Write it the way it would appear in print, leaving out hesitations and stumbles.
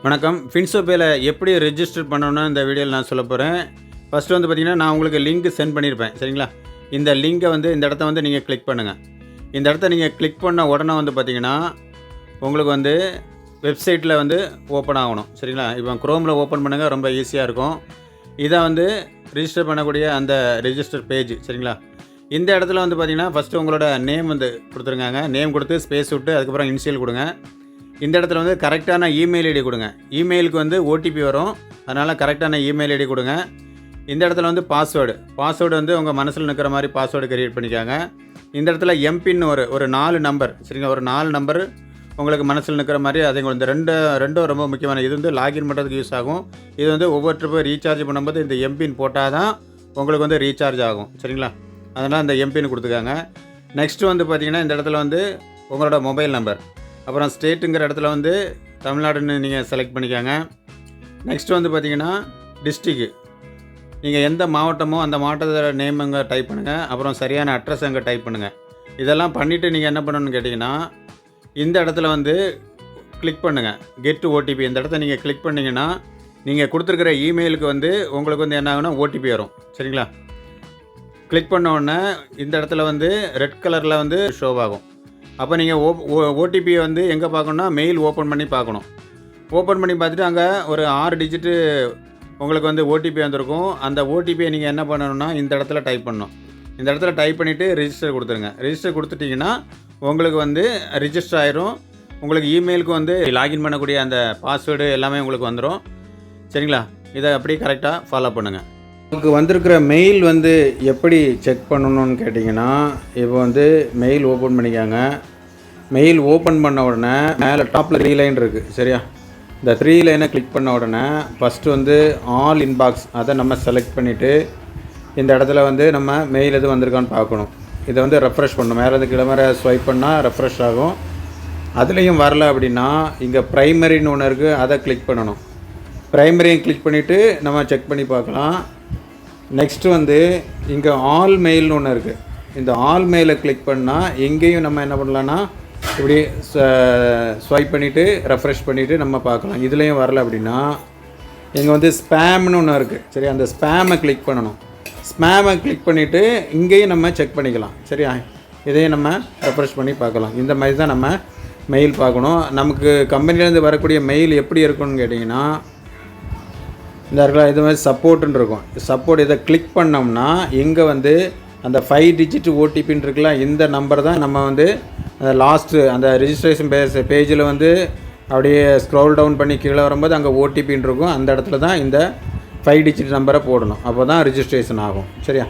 வணக்கம். ஃபின்சோபேல எப்படி ரெஜிஸ்டர் பண்ணணும்னு இந்த வீடியோவில் நான் சொல்ல போகிறேன். ஃபஸ்ட்டு வந்து பார்த்திங்கன்னா, நான் உங்களுக்கு லிங்க் சென்ட் பண்ணியிருப்பேன். சரிங்களா? இந்த லிங்கை இந்த இடத்த நீங்கள் கிளிக் பண்ணுங்கள். இந்த இடத்த நீங்கள் கிளிக் பண்ண உடனே பார்த்திங்கன்னா, உங்களுக்கு வெப்சைட்டில் ஓப்பன் ஆகணும். சரிங்களா? இப்போ குரோமில் ஓப்பன் பண்ணுங்கள், ரொம்ப ஈஸியாக இருக்கும். இதை ரிஜிஸ்டர் பண்ணக்கூடிய அந்த ரெஜிஸ்டர் பேஜ். சரிங்களா? இந்த இடத்துல பார்த்திங்கன்னா, ஃபஸ்ட்டு உங்களோட நேம் கொடுத்துருங்க. நேம் கொடுத்து ஸ்பேஸ் விட்டு அதுக்கப்புறம் இனிஷியல் கொடுங்க. இந்த இடத்துல கரெக்டான இமெயில் ஐடி கொடுங்க. இமெயிலுக்கு ஓடிபி வரும், அதனால் கரெக்டான இமெயில் ஐடி கொடுங்க. இந்த இடத்துல பாஸ்வேர்டு உங்கள் மனசில் நிற்கிற மாதிரி பாஸ்வேர்டு கிரியேட் பண்ணிக்காங்க. இந்த இடத்துல எம்பின் ஒரு 4 நம்பர். சரிங்களா? ஒரு 4 நம்பர் உங்களுக்கு மனசில் நிற்கிற மாதிரி அதை இந்த ரெண்டும் ரொம்ப முக்கியமான. இது லாகின் பண்ணுறதுக்கு யூஸ் ஆகும். இது ஒவ்வொரு ட்ரிப்பு ரீசார்ஜ் பண்ணும்போது இந்த எம்பின் போட்டால் தான் உங்களுக்கு ரீசார்ஜ் ஆகும். சரிங்களா? அதனால் இந்த எம்பின் கொடுத்துக்காங்க. நெக்ஸ்ட்டு பார்த்திங்கன்னா, இந்த இடத்துல உங்களோட மொபைல் நம்பர், அப்புறம் ஸ்டேட்டுங்கிற இடத்துல தமிழ்நாடுன்னு நீங்கள் செலக்ட் பண்ணிக்காங்க. நெக்ஸ்ட்டு பார்த்திங்கன்னா, டிஸ்ட்ரிக்கு நீங்கள் எந்த மாவட்டமோ அந்த மாவட்டத்தோட நேம் அங்கே டைப் பண்ணுங்கள். அப்புறம் சரியான அட்ரஸ் அங்கே டைப் பண்ணுங்கள். இதெல்லாம் பண்ணிவிட்டு நீங்கள் என்ன பண்ணணும்னு கேட்டிங்கன்னா, இந்த இடத்துல கிளிக் பண்ணுங்கள் கெட் ஓடிபி. இந்த இடத்த நீங்கள் கிளிக் பண்ணிங்கன்னா, நீங்கள் கொடுத்துருக்கிற இமெயிலுக்கு உங்களுக்கு என்ன ஆகுனா ஓடிபி வரும். சரிங்களா? கிளிக் பண்ண உடனே இந்த இடத்துல ரெட் கலரில் ஷோ ஆகும். அப்போ நீங்கள் ஓடிபியை எங்கே பார்க்கணுன்னா, மெயில் ஓப்பன் பண்ணி பார்க்கணும். ஓப்பன் பண்ணி பார்த்துட்டு அங்கே ஒரு 6 டிஜிட்டு உங்களுக்கு ஓடிபி வந்திருக்கும். அந்த ஓடிபியை நீங்கள் என்ன பண்ணணும்னா, இந்த இடத்துல டைப் பண்ணணும். இந்த இடத்துல டைப் பண்ணிவிட்டு ரிஜிஸ்டர் கொடுத்துருங்க. ரிஜிஸ்டர் கொடுத்துட்டிங்கன்னா உங்களுக்கு ரிஜிஸ்டர் ஆயிரும். உங்களுக்கு இமெயிலுக்கு லாகின் பண்ணக்கூடிய அந்த பாஸ்வேர்டு எல்லாமே உங்களுக்கு வந்துடும். சரிங்களா? இதை அப்படியே கரெக்டாக ஃபாலோ பண்ணுங்கள். உங்களுக்கு வந்திருக்கிற மெயில் எப்படி செக் பண்ணணும்னு கேட்டிங்கன்னா, இப்போ மெயில் ஓப்பன் பண்ணிக்காங்க. மெயில் ஓப்பன் பண்ண உடனே மேலே டாப்பில் 3 லைன் இருக்குது. சரியா? இந்த 3 லைனை கிளிக் பண்ண உடனே ஃபஸ்ட்டு ஆல் இன்பாக்ஸ் அதை நம்ம செலக்ட் பண்ணிவிட்டு இந்த இடத்துல நம்ம மெயில் எது வந்திருக்கான்னு பார்க்கணும். இதை ரெஃப்ரெஷ் பண்ணணும். மேலே கிளம்புற ஸ்வைப் பண்ணால் ரெஃப்ரெஷ் ஆகும். அதுலேயும் வரல அப்படின்னா இங்கே ப்ரைமரின்னு ஒன்று இருக்குது, அதை கிளிக் பண்ணணும். ப்ரைமரியும் கிளிக் பண்ணிவிட்டு நம்ம செக் பண்ணி பார்க்கலாம். நெக்ஸ்ட்டு இங்கே ஆல் மெயில்னு ஒன்று இருக்குது. இந்த ஆல் மெயிலை கிளிக் பண்ணால் எங்கேயும் நம்ம என்ன பண்ணலான்னா, இப்படி ஸ்வைப் பண்ணிவிட்டு ரெஃப்ரெஷ் பண்ணிவிட்டு நம்ம பார்க்கலாம். இதுலேயும் வரல அப்படின்னா இங்கே ஸ்பேம்னு ஒன்று இருக்குது. சரி, அந்த ஸ்பேமை கிளிக் பண்ணணும். ஸ்பேமை கிளிக் பண்ணிவிட்டு இங்கேயும் நம்ம செக் பண்ணிக்கலாம். சரியா? இதையும் நம்ம ரெஃப்ரெஷ் பண்ணி பார்க்கலாம். இந்த மாதிரி தான் நம்ம மெயில் பார்க்கணும். நமக்கு கம்பெனிலேருந்து வரக்கூடிய மெயில் எப்படி இருக்குன்னு கேட்டிங்கன்னா, இந்த இடத்துல இது மாதிரி சப்போர்ட்டுன்னு இருக்கும். சப்போர்ட் இதை கிளிக் பண்ணோம்னா இங்கே அந்த 5 டிஜிட் ஓடிபின்னு இருக்குல்ல, இந்த நம்பர் தான் நம்ம அந்த லாஸ்ட்டு அந்த ரிஜிஸ்ட்ரேஷன் பேஜில் அப்படியே ஸ்க்ரோல் டவுன் பண்ணி கீழே வரும்போது அங்கே ஓடிபின்னு இருக்கும். அந்த இடத்துல தான் இந்த 5 டிஜிட் நம்பரை போடணும். அப்போ தான் ரிஜிஸ்ட்ரேஷன் ஆகும். சரியா?